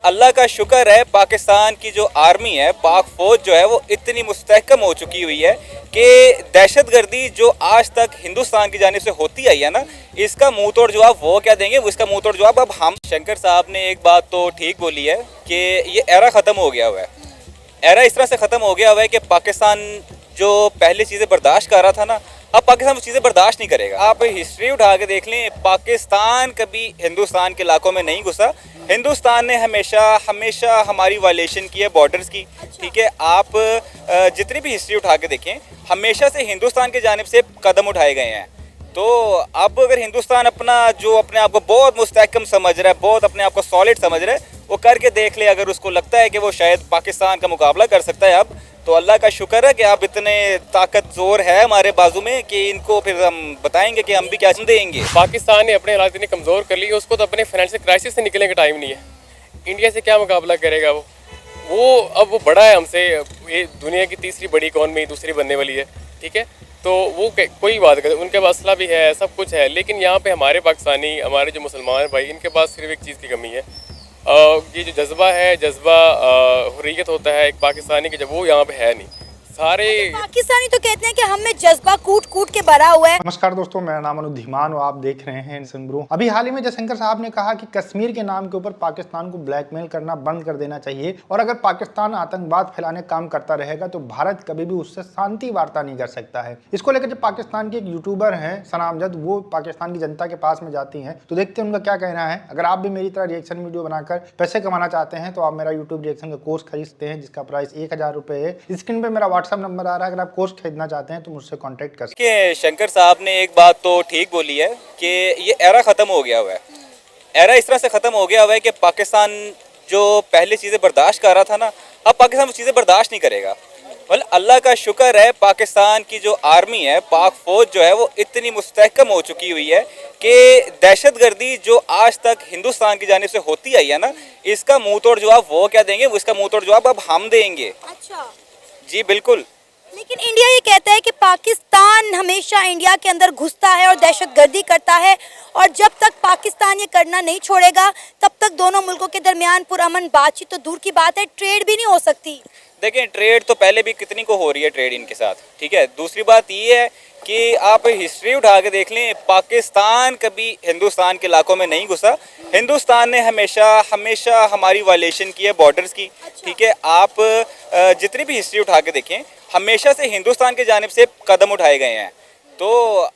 अल्लाह का शुक्र है, पाकिस्तान की जो आर्मी है, पाक फौज जो है वो इतनी मुस्तहकम हो चुकी हुई है कि दहशतगर्दी जो आज तक हिंदुस्तान की जानिब से होती आई है ना, इसका मुंह तोड़ जवाब वो क्या देंगे, इसका मुंह तोड़ जवाब अब हम। शंकर साहब ने एक बात तो ठीक बोली है कि ये एरा ख़त्म हो गया हुआ है। एरा इस तरह से ख़त्म हो गया हुआ है कि पाकिस्तान जो पहले चीज़ें बर्दाश्त कर रहा था ना, अब पाकिस्तान वो चीज़ें बर्दाश्त नहीं करेगा। आप हिस्ट्री उठा के देख लें, पाकिस्तान कभी हिंदुस्तान के इलाकों में नहीं घुसा। हिंदुस्तान ने हमेशा हमेशा हमारी वायलेशन की है बॉर्डर्स की। ठीक है, आप जितनी भी हिस्ट्री उठा के देखें, हमेशा से हिंदुस्तान की जानिब से कदम उठाए गए हैं। तो अब अगर हिंदुस्तान अपने आप को बहुत मुस्तहकम समझ रहा है, बहुत अपने आप को सॉलिड समझ रहा है, वो करके देख ले। अगर उसको लगता है कि वो शायद पाकिस्तान का मुकाबला कर सकता है अब, तो अल्लाह का शुक्र है कि अब इतने ताकत जोर है हमारे बाजू में कि इनको फिर हम बताएंगे कि हम भी क्या देंगे। पाकिस्तान ने अपने हालात इतने कमज़ोर कर लिए, उसको तो अपने फाइनेंशियल क्राइसिस से निकलने का टाइम नहीं है। इंडिया से क्या मुकाबला करेगा अब वो बड़ा है हमसे, ये दुनिया की तीसरी बड़ी इकॉनमी दूसरी बनने वाली है। ठीक है, तो वो कोई बात कर, उनके पास असला भी है, सब कुछ है, लेकिन यहाँ पे हमारे पाकिस्तानी, हमारे जो मुसलमान भाई, इनके पास सिर्फ एक चीज़ की कमी है। ये जो जज्बा है, जज्बा हुर्रियत होता है एक पाकिस्तानी के, जब वो यहाँ पे है नहीं। सारे पाकिस्तानी तो कहते हैं कि हम में जज्बा कूट कूट के भरा हुआ है। नमस्कार दोस्तों, मेरा नाम अनुधीमान और आप देख रहे हैं इंसान ब्रो। अभी हाल ही में जयशंकर साहब ने कहा कि कश्मीर के नाम के ऊपर पाकिस्तान को ब्लैकमेल करना बंद कर देना चाहिए, और अगर पाकिस्तान आतंकवाद फैलाने का काम करता रहेगा तो भारत कभी भी उससे शांति वार्ता नहीं कर सकता है। इसको लेकर जब पाकिस्तान के एक यूट्यूबर हैं सनामजद, वो पाकिस्तान की जनता के पास में जाती हैं, तो देखते हैं उनका क्या कहना है। अगर आप भी मेरी तरह रिएक्शन वीडियो बनाकर पैसे कमाना चाहते हैं तो आप मेरा यूट्यूब रिएक्शन का कोर्स खरीद सकते हैं, जिसका प्राइस 1000 रुपये है। स्क्रीन पे मेरा व्हाट्सएप नंबर आ रहा है, अगर आप कोर्स खरीदना चाहते हैं तो मुझसे कांटेक्ट कर सकते कि शंकर साहब ने एक बात तो ठीक बोली है कि ये एरा ख़त्म हो गया हुआ है। एरा इस तरह से ख़त्म हो गया हुआ है कि पाकिस्तान जो पहले चीज़ें बर्दाश्त कर रहा था ना, अब पाकिस्तान वो चीज़ें बर्दाश्त नहीं करेगा। मतलब अल्लाह का शुक्र है, पाकिस्तान की जो आर्मी है, पाक फौज जो है वो इतनी मुस्तहकम हो चुकी हुई है कि दहशतगर्दी जो आज तक हिंदुस्तान की जानिब से होती आई है ना, इसका मुंह तोड़ जवाब वो क्या देंगे, इसका मुंह तोड़ जवाब अब हम देंगे। अच्छा जी बिल्कुल। लेकिन इंडिया ये कहता है कि पाकिस्तान हमेशा इंडिया के अंदर घुसता है और दहशतगर्दी करता है, और जब तक पाकिस्तान ये करना नहीं छोड़ेगा तब तक दोनों मुल्कों के दरमियान पुरअमन बातचीत तो दूर की बात है, ट्रेड भी नहीं हो सकती। देखें, ट्रेड तो पहले भी कितनी को हो रही है ट्रेड इनके साथ। ठीक है, दूसरी बात ये है कि आप हिस्ट्री उठा के देख लें, पाकिस्तान कभी हिंदुस्तान के इलाकों में नहीं घुसा। हिंदुस्तान ने हमेशा हमेशा हमारी वायलेशन की है बॉर्डर्स की। ठीक है, आप जितनी भी हिस्ट्री उठा के देखें, हमेशा से हिंदुस्तान की जानिब से कदम उठाए गए हैं। तो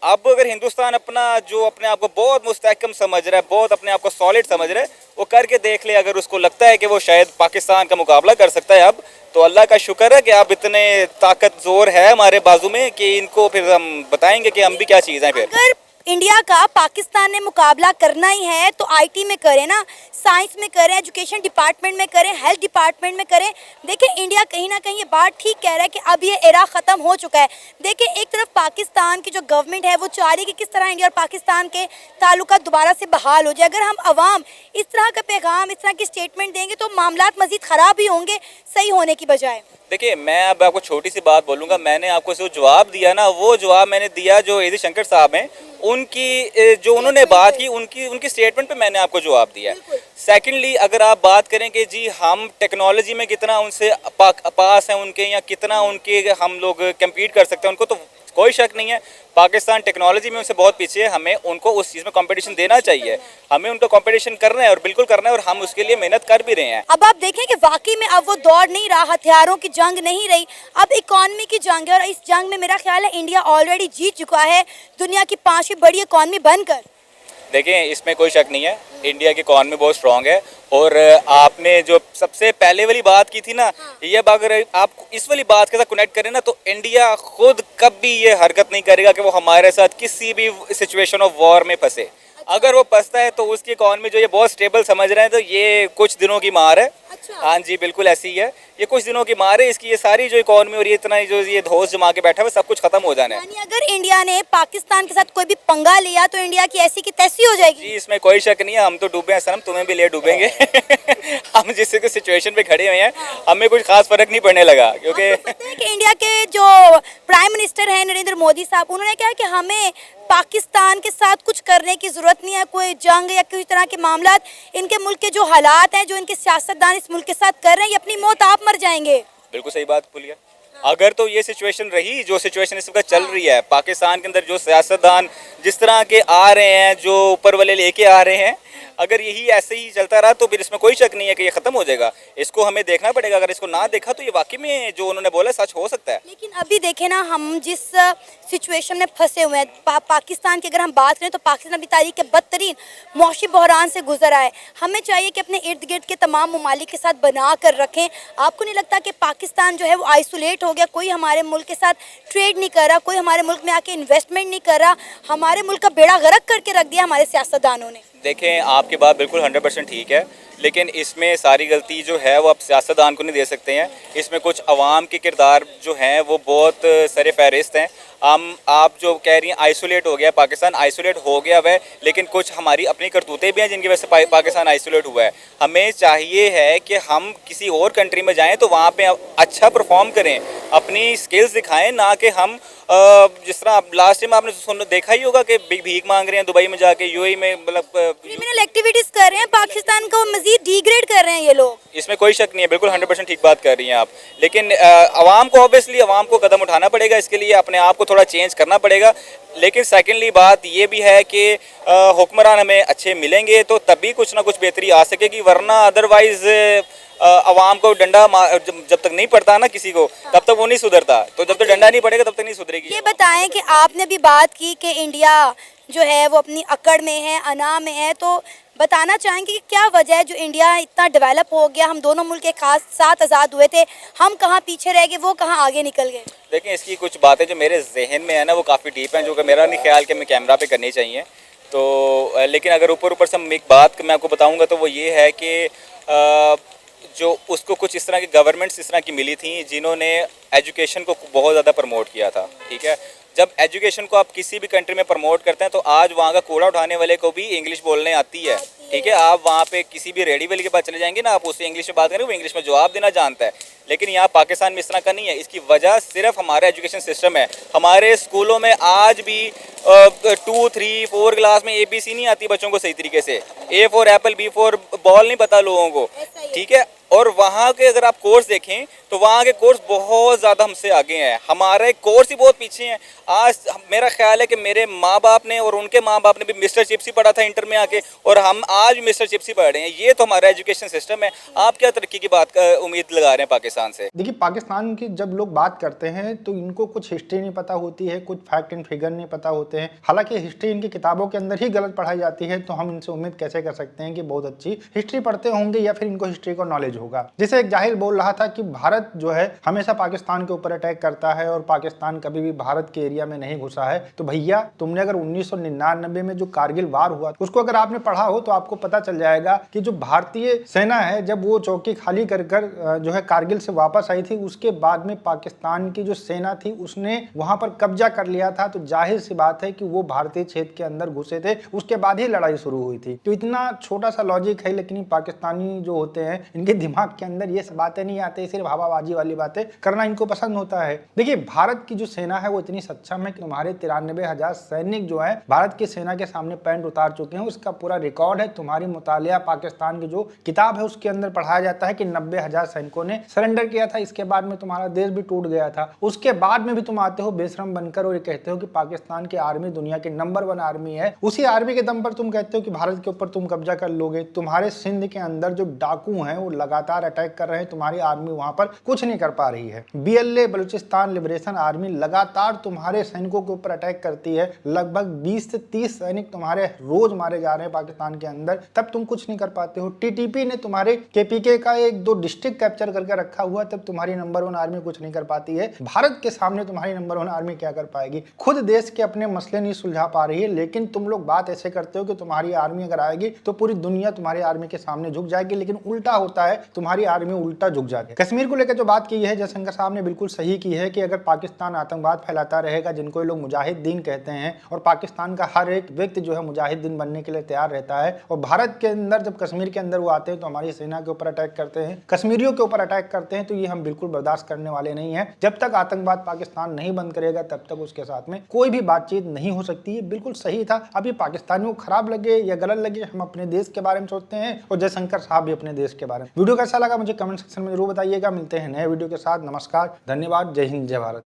अब अगर हिंदुस्तान अपने आप को बहुत मुस्तहकम समझ रहा है, बहुत अपने आप को सॉलिड समझ रहा है, वो करके देख ले। अगर उसको लगता है कि वो शायद पाकिस्तान का मुकाबला कर सकता है अब, तो अल्लाह का शुक्र है कि अब इतने ताकत जोर है हमारे बाजू में कि इनको फिर हम बताएंगे कि हम भी क्या चीज़ हैं। फिर अगर इंडिया का पाकिस्तान ने मुकाबला करना ही है तो आईटी में करें ना, साइंस में करें, एजुकेशन डिपार्टमेंट में करें, हेल्थ डिपार्टमेंट में करें। देखिए, इंडिया कहीं ना कहीं ये बात ठीक कह रहा है कि अब ये एरा ख़त्म हो चुका है। देखिए, एक तरफ पाकिस्तान की जो गवर्नमेंट है वो चाह रही है कि किस तरह इंडिया और पाकिस्तान के ताल्लुकात दोबारा से बहाल हो जाए। अगर हम अवाम इस तरह का पैगाम, इस तरह की स्टेटमेंट देंगे तो मामलात मज़ीद ख़राब ही होंगे, सही होने की बजाय। देखिए, मैं अब आपको छोटी सी बात बोलूँगा। मैंने आपको जो जवाब दिया ना, वो जवाब मैंने दिया जो एजी शंकर साहब हैं, उनकी जो उन्होंने बात की, उनकी स्टेटमेंट पे मैंने आपको जवाब दिया। सेकेंडली, अगर आप बात करें कि जी हम टेक्नोलॉजी में कितना उनसे पास हैं उनके, या कितना उनके हम लोग कम्पीट कर सकते हैं उनको, तो कोई शक नहीं है पाकिस्तान टेक्नोलॉजी में उनसे बहुत पीछे है। हमें उनको उस चीज़ में कंपटीशन देना चाहिए, हमें उनको कंपटीशन करना है, और बिल्कुल करना है, और हम उसके लिए मेहनत कर भी रहे हैं। अब आप देखें कि वाकई में अब वो दौर नहीं रहा, हथियारों की जंग नहीं रही, अब इकॉनमी की जंग है, और इस जंग में मेरा ख्याल है इंडिया ऑलरेडी जीत चुका है, दुनिया की 5वीं बड़ी इकॉनमी बनकर। देखें, इसमें कोई शक नहीं है, इंडिया की इकॉनमी बहुत स्ट्रांग है। और आपने जो सबसे पहले वाली बात की थी ना, ये अगर आप इस वाली बात के साथ कनेक्ट करें ना, तो इंडिया खुद कभी ये हरकत नहीं करेगा कि वो हमारे साथ किसी भी सिचुएशन ऑफ वॉर में फंसे। अगर वो फंसता है तो उसकी इकॉनमी जो ये बहुत स्टेबल समझ रहे हैं, तो ये कुछ दिनों की मार है। हाँ जी, बिल्कुल ऐसी ही है, ये कुछ दिनों की मार है। इसकी ये सारी जो इकॉनमी और ये इतना जो ये धौस जमा के बैठा है, सब कुछ खत्म हो जाना है। यानी अगर इंडिया ने पाकिस्तान के साथ कोई भी पंगा लिया तो इंडिया की ऐसी की तैसी हो जाएगी। जी, इसमें कोई शक नहीं है, हम तो डूबे हैं सनम, तुम्हें भी ले डूबेंगे। हम जिस सिचुएशन पे खड़े हुए हैं हमें कुछ खास फर्क नहीं पड़ने लगा, क्योंकि आपको पता है कि इंडिया के जो प्राइम मिनिस्टर हैं नरेंद्र मोदी साहब, उन्होंने कहा कि हमें पाकिस्तान के साथ कुछ करने की ज़रूरत नहीं है, कोई जंग या किसी तरह के मामला, इनके मुल्क के जो हालात हैं, जो इनके सियासतदान इस मुल्क के साथ कर रहे हैं, ये अपनी मौत आप मर जाएंगे। बिल्कुल सही बात बोलिए। अगर तो ये सिचुएशन रही जो सिचुएशन इस वक्त चल रही है पाकिस्तान के अंदर, जो सियासतदान जिस तरह के आ रहे हैं, जो ऊपर वाले लेके आ रहे हैं, अगर यही ऐसे ही चलता रहा तो फिर इसमें कोई शक नहीं है कि ये ख़त्म हो जाएगा। इसको हमें देखना पड़ेगा, अगर इसको ना देखा तो ये वाकई में जो उन्होंने बोला सच हो सकता है। लेकिन अभी देखें ना, हम जिस सिचुएशन में फंसे हुए हैं, पाकिस्तान की अगर हम बात करें तो पाकिस्तान अभी तारीख के बदतरीन मौशी बहरान से गुजरा है। हमें चाहिए कि अपने इर्द गिर्द के तमाम ममालिक के साथ बना कर रखें। आपको नहीं लगता कि पाकिस्तान जो है वो आइसोलेट हो गया, कोई हमारे मुल्क के साथ ट्रेड नहीं कर रहा, कोई हमारे मुल्क में आके इन्वेस्टमेंट नहीं कर रहा, हमारे मुल्क का बेड़ा गर्क करके रख दिया हमारे सियासतदानों ने। देखें, आपकी बात बिल्कुल 100% ठीक है, लेकिन इसमें सारी गलती जो है वो आप सियासतदान को नहीं दे सकते हैं। इसमें कुछ अवाम के किरदार जो हैं वो बहुत सरे फहरिस्त हैं। आप जो कह रही हैं आइसोलेट हो गया, पाकिस्तान आइसोलेट हो गया वह, लेकिन कुछ हमारी अपनी करतूतें भी हैं जिनकी वजह से पाकिस्तान आइसोलेट हुआ है। हमें चाहिए है कि हम किसी और कंट्री में जाएं तो वहाँ पे अच्छा परफॉर्म करें, अपनी स्किल्स दिखाएं, ना कि हम जिस तरह लास्ट टाइम आपने देखा ही होगा कि भीख मांग रहे हैं दुबई में जाके, यूएई में, मतलब क्रिमिनल एक्टिविटीज कर रहे हैं, पाकिस्तान को मजीद डिग्रेड कर रहे हैं ये लोग। इसमें कोई शक नहीं है, बिल्कुल 100% ठीक बात कर रही हैं आप। लेकिन आवाम को ऑब्वियसली आवाम को कदम उठाना पड़ेगा, इसके लिए अपने आप को थोड़ा चेंज करना पड़ेगा। लेकिन सेकेंडली बात ये भी है कि हुक्मरान हमें अच्छे मिलेंगे तो तभी कुछ ना कुछ बेहतरी आ सकेगी, वरना अदरवाइज आवाम को डंडा जब तक नहीं पड़ता ना किसी को, तब तक वो नहीं सुधरता। तो जब तक डंडा नहीं पड़ेगा तब तक नहीं सुधरेगी। ये बताएं कि आपने भी बात की कि इंडिया जो है वो अपनी अकड़ में है, अना में है, तो बताना चाहेंगे कि क्या वजह है जो इंडिया इतना डेवलप हो गया, हम दोनों मुल्क एक खास साथ आज़ाद हुए थे, हम कहाँ पीछे रह गए, वो कहाँ आगे निकल गए? देखिए, इसकी कुछ बातें जो मेरे जहन में है ना वो काफ़ी डीप हैं, जो कि मेरा नहीं ख्याल कि मैं कैमरा पे करनी चाहिए। तो लेकिन अगर ऊपर से हम एक बात मैं आपको बताऊंगा तो वो ये है कि जो उसको कुछ इस तरह की गवर्नमेंट्स इस तरह की मिली थी जिन्होंने एजुकेशन को बहुत ज़्यादा प्रमोट किया था। ठीक है, जब एजुकेशन को आप किसी भी कंट्री में प्रमोट करते हैं तो आज वहाँ का कूड़ा उठाने वाले को भी इंग्लिश बोलने आती है। ठीक है, आप वहाँ पे किसी भी रेडी वाले के पास चले जाएंगे ना, आप उससे इंग्लिश में बात करेंगे, वो इंग्लिश में जवाब देना जानता है। लेकिन यहाँ पाकिस्तान में इस तरह का नहीं है। इसकी वजह सिर्फ हमारा एजुकेशन सिस्टम है। हमारे स्कूलों में आज भी 2, 3, 4 क्लास में ABC नहीं आती बच्चों को सही तरीके से, A for Apple, B for ball नहीं पता लोगों को। ठीक है, और वहाँ के अगर आप कोर्स देखें तो वहाँ के कोर्स बहुत ज़्यादा हमसे आगे हैं, हमारे कोर्स ही बहुत पीछे हैं। आज मेरा ख्याल है कि मेरे माँ बाप ने और उनके माँ बाप ने भी मिस्टर चिप्स ही पढ़ा था इंटर में आके, और हम आज भी मिस्टर चिप्स ही पढ़ रहे हैं। ये तो हमारा एजुकेशन सिस्टम है। आप क्या तरक्की की बात उम्मीद लगा रहे हैं पाकिस्तान से? देखिए, पाकिस्तान की जब लोग बात करते हैं तो इनको कुछ हिस्ट्री नहीं पता होती है, कुछ फैक्ट एंड फिगर नहीं पता होते हैं। हालांकि हिस्ट्री इनकी किताबों के अंदर ही गलत पढ़ाई जाती है, तो हम इनसे उम्मीद कैसे कर सकते हैं कि बहुत अच्छी हिस्ट्री पढ़ते होंगे या फिर इनको हिस्ट्री का नॉलेज होगा। जैसे एक जाहिल बोल रहा था कि भारत जो है हमेशा पाकिस्तान के ऊपर अटैक करता है और पाकिस्तान कभी भी भारत के एरिया में नहीं घुसा है। तो भैया, तुमने अगर 1999 में जो कारगिल वार हुआ उसको अगर आपने पढ़ा हो तो आपको पता चल जाएगा कि जो भारतीय सेना है जब वो चौकी खाली कर जो है कारगिल से वापस आई थी, उसके बाद में पाकिस्तान की जो सेना थी उसने वहां पर कब्जा कर लिया था। तो जाहिर सी बात है कि वो भारतीय क्षेत्र के अंदर घुसे थे, उसके बाद ही लड़ाई शुरू हुई थी। तो इतना छोटा सा लॉजिक है, लेकिन पाकिस्तानी जो होते हैं इनके दिमाग के अंदर ये बातें नहीं आती, सिर्फ हवाबाजी वाली बातें करना इनको पसंद होता है। देखिए, भारत की जो सेना है वो इतनी सक्षम है कि तुम्हारे 93,000 सैनिक जो है भारत की सेना के सामने पैंट उतार चुके हैं। उसका पूरा रिकॉर्ड है, तुम्हारी मुतालिया पाकिस्तान की जो किताब है उसके अंदर पढ़ाया जाता है कि 90,000 सैनिकों ने सरेंडर किया था। इसके बाद में तुम्हारा देश भी टूट गया था। उसके बाद में भी तुम आते हो बेशरम बनकर और ये कहते हो कि पाकिस्तान की आर्मी दुनिया की नंबर 1 आर्मी है। उसी आर्मी के दम पर तुम कहते हो कि भारत के ऊपर तुम कब्जा कर लोगे। तुम्हारे सिंध के अंदर जो डाकू हैं वो लगातार अटैक कर रहे हैं, तुम्हारी आर्मी वहां पर कुछ नहीं कर पा रही है। BLA बलूचिस्तान लिबरेशन आर्मी लगातार तुम्हारे सैनिकों के ऊपर अटैक करती है। लगभग 20 से 30 सैनिक तुम्हारे रोज मारे जा रहे हैं पाकिस्तान के अंदर, तब तुम कुछ नहीं कर पाते हो। TTP ने तुम्हारे KPK का 1-2 डिस्ट्रिक्ट कैप्चर करके रखा लिखा हुआ तब तुम्हारी नंबर 1 आर्मी कुछ नहीं कर पाती है। भारत के सामने तुम्हारी नंबर 1 आर्मी क्या कर पाएगी? खुद देश के अपने मसले नहीं सुलझा पा रही है, लेकिन तुम लोग बात ऐसे करते हो कि तुम्हारी आर्मी अगर आएगी तो पूरी दुनिया तुम्हारी आर्मी के सामने झुक जाएगी, लेकिन उल्टा होता है, तुम्हारी आर्मी उल्टा झुक जाती है। कश्मीर को लेकर जो बात की है जयशंकर साहब ने बिल्कुल सही की है कि अगर पाकिस्तान आतंकवाद फैलाता रहेगा, जिनको ये लोग मुजाहिदीन कहते हैं, और पाकिस्तान का हर एक व्यक्ति जो है मुजाहिदीन बनने के लिए तैयार रहता है, और भारत के अंदर जब कश्मीर के अंदर वो आते हैं तो हमारी सेना के ऊपर अटैक करते हैं, कश्मीरियों के ऊपर अटैक करते हैं, तो ये हम बिल्कुल बर्दाश्त करने वाले नहीं है। जब तक आतंकवाद पाकिस्तान नहीं बंद करेगा तब तक उसके साथ में कोई भी बातचीत नहीं हो सकती है। बिल्कुल सही था। अब ये पाकिस्तानियों को खराब लगे या गलत लगे, हम अपने देश के बारे में सोचते हैं और जयशंकर साहब भी अपने देश के बारे में। वीडियो कैसा लगा मुझे कमेंट सेक्शन में जरूर बताइएगा। मिलते हैं नए वीडियो के साथ। नमस्कार, धन्यवाद, जय हिंद, जय भारत।